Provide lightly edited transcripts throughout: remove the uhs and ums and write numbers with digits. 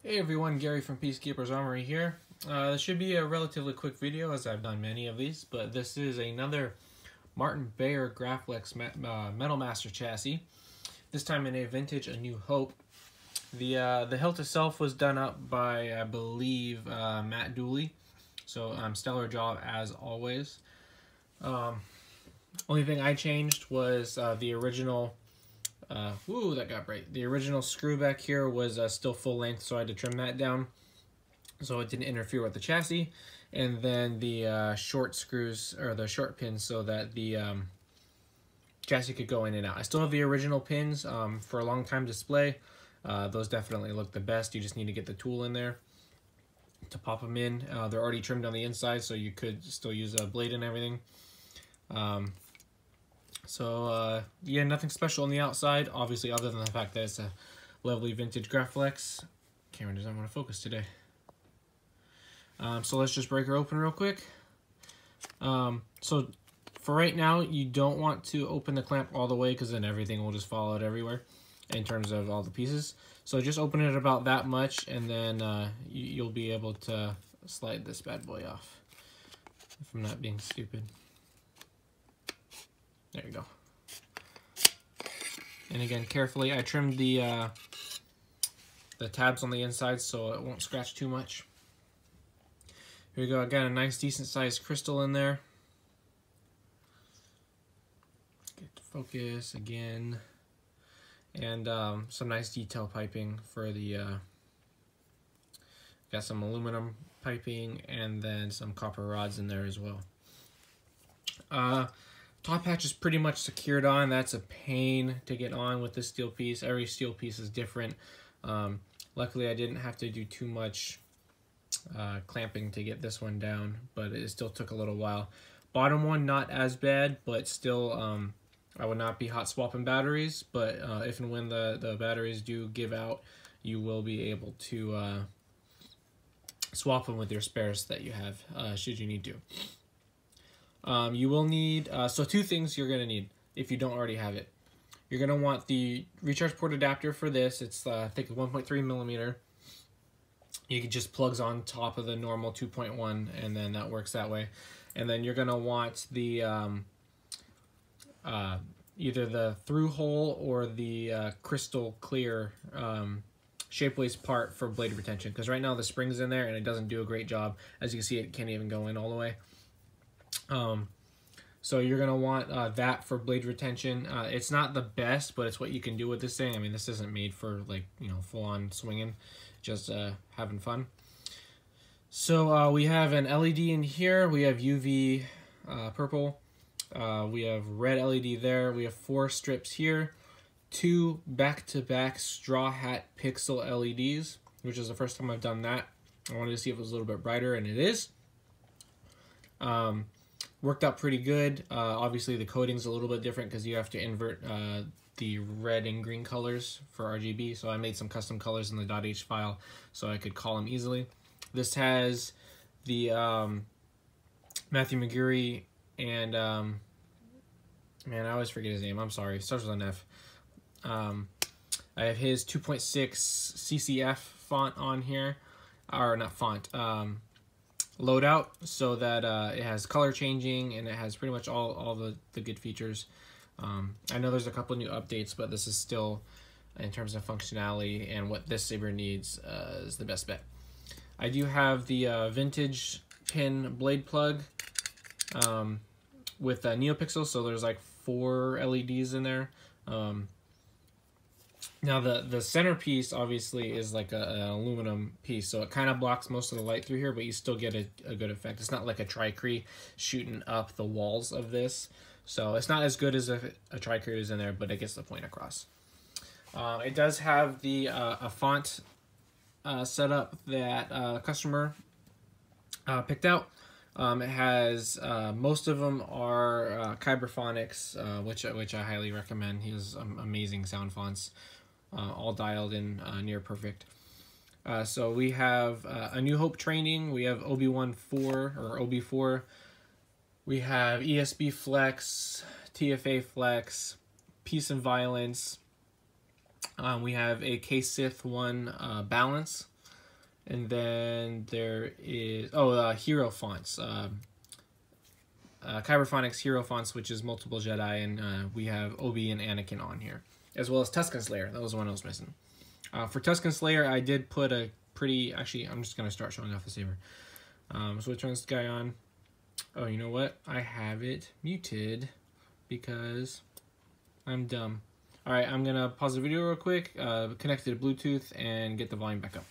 Hey everyone, Gary from Peacekeeper's Armory here. This should be a relatively quick video as I've done many of these, but this is another Martin Bayer Graflex Metal Master chassis. This time in a vintage A New Hope. The hilt itself was done up by, I believe, Matt Dooley. So stellar job as always. Only thing I changed was the original. That got bright. The original screw back here was still full length, so I had to trim that down so it didn't interfere with the chassis. And then the short screws, or the short pins, so that the chassis could go in and out. I still have the original pins for a long time display. Those definitely look the best. You just need to get the tool in there to pop them in. They're already trimmed on the inside, so you could still use a blade and everything. Yeah, nothing special on the outside, obviously, other than the fact that it's a lovely vintage Graflex. Camera doesn't want to focus today. So let's just break her open real quick. So for right now, you don't want to open the clamp all the way because then everything will just fall out everywhere in terms of all the pieces. So just open it about that much, and then you'll be able to slide this bad boy off if I'm not being stupid. There you go. And again, carefully, I trimmed the tabs on the inside so it won't scratch too much. Here we go. I got a nice, decent sized crystal in there. Get to focus again, and some nice detail piping for the. Got some aluminum piping and then some copper rods in there as well. Top hatch is pretty much secured on. That's a pain to get on with this steel piece. Every steel piece is different. Luckily, I didn't have to do too much clamping to get this one down, but it still took a little while. Bottom one, not as bad, but still, I would not be hot swapping batteries, but if and when the batteries do give out, you will be able to swap them with your spares that you have, should you need to. You will need, so two things you're going to need if you don't already have it. You're going to want the recharge port adapter for this. It's, I think, 1.3 millimeter. You can just plugs on top of the normal 2.1, and then that works that way. And then you're going to want the, either the through hole or the crystal clear shapeways part for blade retention. Because right now the spring's in there and it doesn't do a great job. As you can see, it can't even go in all the way. So you're going to want that for blade retention. It's not the best, but it's what you can do with this thing. I mean, this isn't made for, like, you know, full-on swinging, just having fun. So we have an LED in here. We have UV purple. We have red LED there. We have 4 strips here. 2 back-to-back straw hat pixel LEDs, which is the first time I've done that. I wanted to see if it was a little bit brighter, and it is. Worked out pretty good. Obviously the coating's a little bit different because you have to invert the red and green colors for RGB. So I made some custom colors in the .h file so I could call them easily. This has the Matthew McGurry and man, I always forget his name. I'm sorry. It starts with an F. I have his 2.6 CCF font on here, or not font. Loadout, so that it has color changing and it has pretty much all the good features. I know there's a couple new updates, but this is still, in terms of functionality and what this saber needs, is the best bet. I do have the vintage pin blade plug with NeoPixel, so there's like 4 LEDs in there. Now the centerpiece obviously is like an aluminum piece, so it kind of blocks most of the light through here, but you still get a good effect. It's not like a tricrete shooting up the walls of this, so it's not as good as a tricrete is in there, but it gets the point across. It does have the a font setup that a customer picked out. It has most of them are Kyberphonics, which I highly recommend. He has amazing sound fonts. All dialed in near perfect. So we have A New Hope training. We have OB1 4 or OB4. We have ESB Flex, TFA Flex, Peace and Violence. We have a K-Sith 1 balance. And then there is, hero fonts. Kyberphonics hero fonts, which is multiple Jedi, and we have Obi and Anakin on here, as well as Tusken Slayer. That was the one I was missing. For Tusken Slayer, I did put a pretty, actually, I'm just going to start showing off the saber. So we turn this guy on. Oh, you know what? I have it muted because I'm dumb. Alright, I'm going to pause the video real quick, connect it to Bluetooth, and get the volume back up.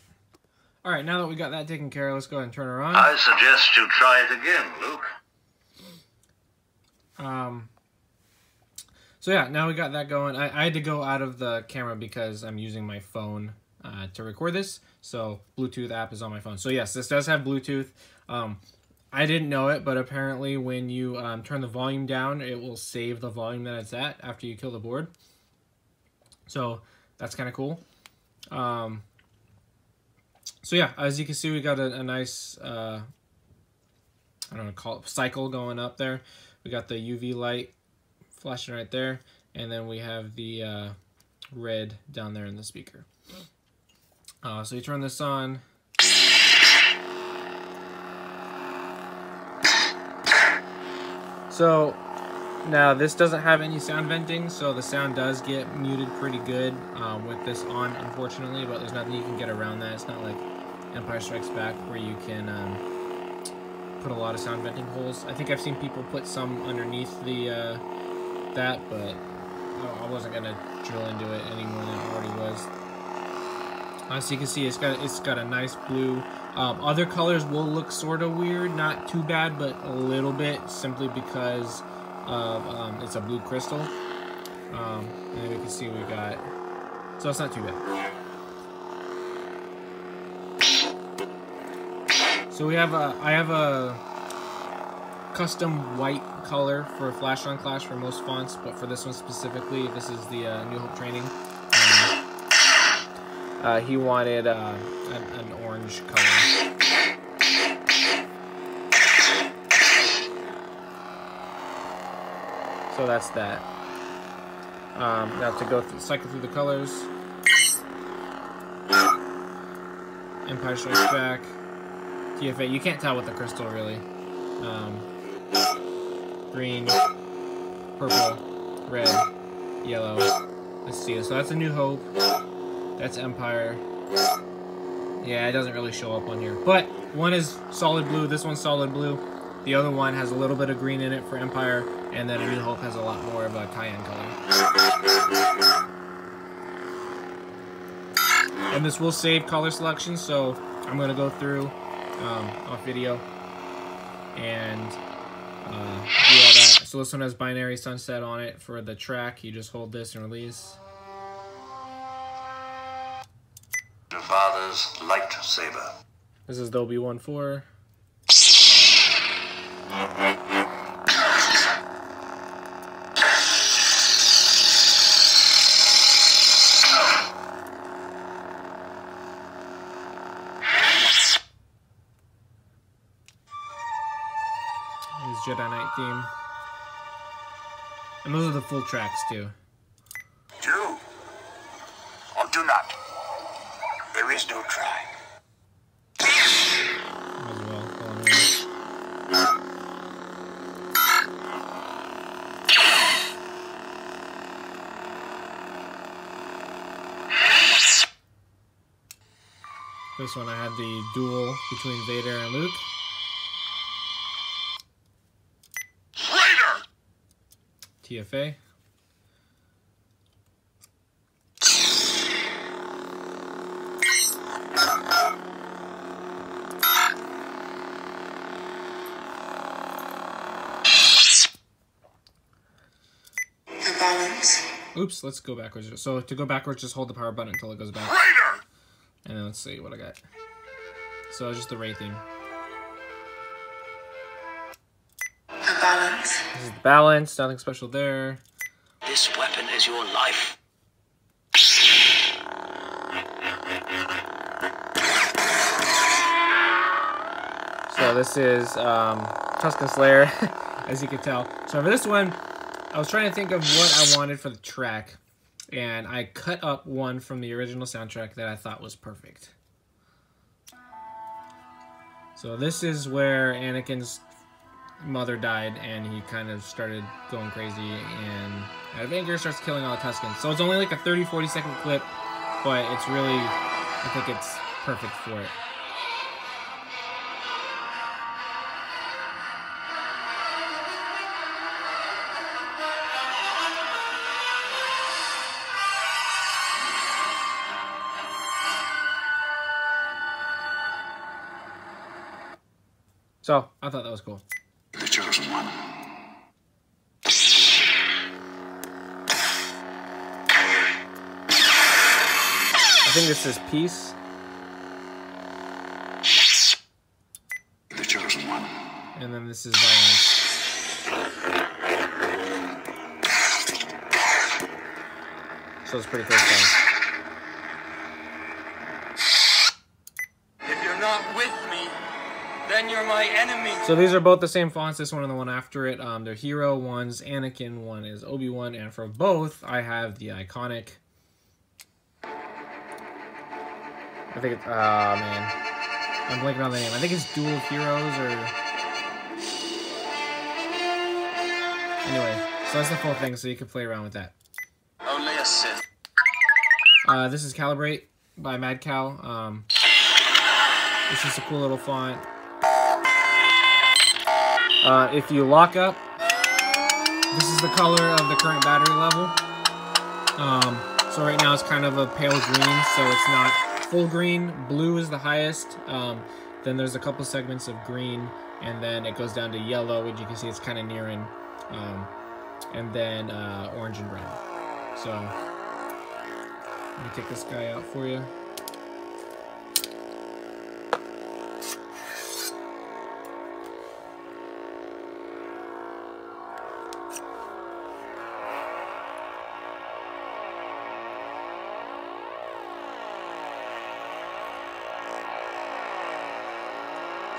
Alright, now that we got that taken care of, let's go ahead and turn her on. I suggest you try it again, Luke. So yeah, now we got that going. I had to go out of the camera because I'm using my phone to record this. So Bluetooth app is on my phone. So yes, this does have Bluetooth. I didn't know it, but apparently when you turn the volume down, it will save the volume that it's at after you kill the board. So that's kind of cool. So yeah, as you can see, we got a nice, I don't know, call it cycle going up there. We got the UV light flashing right there, and then we have the red down there in the speaker. So you turn this on. So now this doesn't have any sound venting, so the sound does get muted pretty good with this on, unfortunately, but there's nothing you can get around that. It's not like Empire Strikes Back where you can put a lot of sound venting holes. I think I've seen people put some underneath the that, but I wasn't gonna drill into it any more than it already was. So you can see it's got a nice blue. Other colors will look sort of weird, not too bad, but a little bit, simply because of it's a blue crystal. And then we can see we got, so it's not too bad. So we have I have a custom white color for Flash on Clash for most fonts, but for this one specifically, this is the New Hope Training. He wanted an orange color. So that's that. Now to go cycle through the colors. Empire Strikes Back. TFA. You can't tell with the crystal really. Green, purple, red, yellow. Let's see. So that's a New Hope. That's Empire. Yeah, it doesn't really show up on here. But one is solid blue. This one's solid blue. The other one has a little bit of green in it for Empire. And then a New Hope has a lot more of a cayenne color. And this will save color selection. So I'm going to go through off video and do all that. So this one has binary sunset on it for the track. You just hold this and release. Your father's lightsaber. This is the Obi-Wan 4. His Jedi Knight theme. And those are the full tracks too. Do or do not. There is no try. As well. This one I had the duel between Vader and Luke. TFA. Balance. Oops, let's go backwards. So to go backwards, just hold the power button until it goes back. And then let's see what I got. So it's just the Ray theme. Balance. This is the balance, nothing special there. This weapon is your life. So this is Tusken Slayer, as you can tell. So for this one, I was trying to think of what I wanted for the track, and I cut up one from the original soundtrack that I thought was perfect. So this is where Anakin's mother died, and he kind of started going crazy, and out of anger starts killing all the Tuskens. So it's only like a 30-40 second clip, but it's really, I think it's perfect for it. So I thought that was cool. The chosen one. I think this is peace. The chosen one. And then this is violence. So it's pretty close down. If you're not with me, then you're my enemy. So these are both the same fonts, this one and the one after it. They're hero, one's Anakin, one is Obi-Wan, and for both, I have the iconic. I think it's, man. I'm blanking on the name. I think it's Duel of Heroes, or... Anyway, so that's the full thing, so you can play around with that. Only a Sith. This is Calibrate by Mad Cow. It's just a cool little font. If you lock up, this is the color of the current battery level. So right now it's kind of a pale green, so it's not full green. Blue is the highest. Then there's a couple segments of green, and then it goes down to yellow, which you can see it's kind of nearing, and then orange and red. So let me take this guy out for you.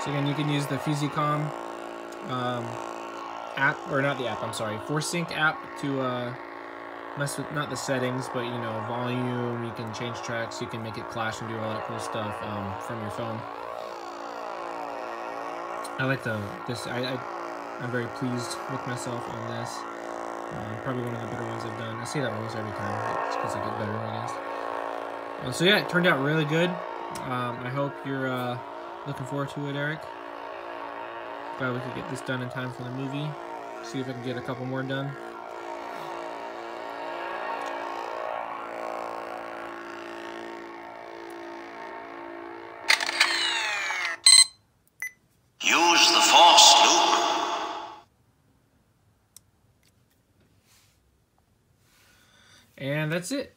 So again, you can use the Fusicom app, or not the app, I'm sorry, ForceSync app to mess with, not the settings, but, you know, volume, you can change tracks, you can make it clash and do all that cool stuff from your phone. I like I'm very pleased with myself on this. Probably one of the better ones I've done. I say that almost every time, it's because I get better, I guess. So yeah, it turned out really good. I hope you're looking forward to it, Eric. Glad we could get this done in time for the movie. See if I can get a couple more done. Use the Force, Luke. And that's it.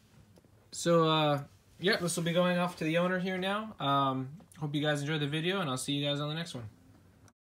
So, yeah, this will be going off to the owner here now. Hope you guys enjoyed the video, and I'll see you guys on the next one.